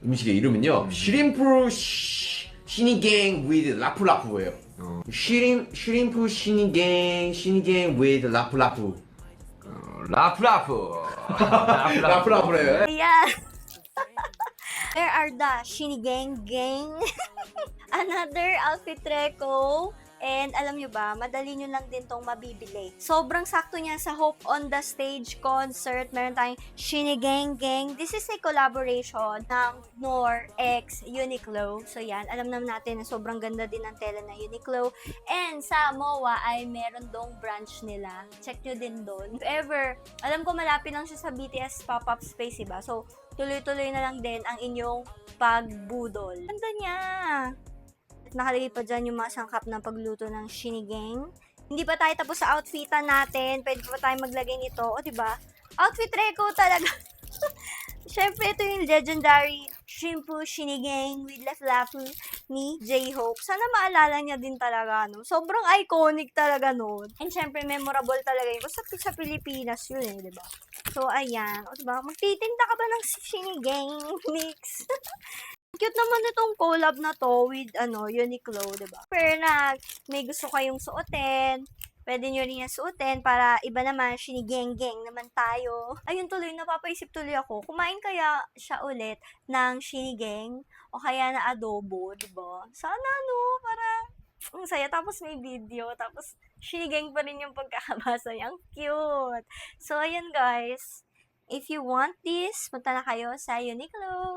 음식의 이름은요. 시림프 시니갱 with 라프라프예요. 시림프 시니갱 with 라프라프. 라프라프. 라프라프래요. Ayan. There are the Shinigang Gang. Another outfit reco. And alam nyo ba, madali nyo lang din tong mabibili. Sobrang sakto niya sa Hope on the Stage concert. Meron tayong Shinigang Gang. This is a collaboration ng Knorr x Uniqlo. So yan, alam naman natin na sobrang ganda din ng tela ng Uniqlo. And sa MOA ay meron dong branch nila. Check nyo din doon. If ever, alam ko malapit lang siya sa BTS pop-up space, diba? So, tuloy-tuloy na lang din ang inyong pagbudol. Ganda niya! Nakalagay pa dyan yung mga sangkap ng pagluto ng Shinigang. Hindi pa tayo tapos sa outfitan natin. Pwede pa tayo maglagay nito. O, diba? Outfit reco talaga. Siyempre, ito yung legendary Shrimpu Shinigang with Lapu ni J-Hope. Sana maalala niya din talaga, no? Sobrang iconic talaga nun. And syempre, memorable talaga yun. Basta sa Pilipinas yun eh, diba? So, ayan. O, diba? Magtitinda ka ba ng Shinigang mix? Cute naman itong collab na to with Uniqlo, 'di ba? Pero may gusto kayong suotin, pwede nyo rin yan suotin para iba naman, Shinigang-gang naman tayo. Ayun tuloy, napapaisip tuloy ako, kumain kaya siya ulit ng Shinigang o kaya na adobo, 'di ba? Sana para ang saya, tapos may video, tapos Shinigang pa rin yung pagkakabasa niya. Ang cute! So, ayan guys. If you want this, punta na kayo sa Uniqlo.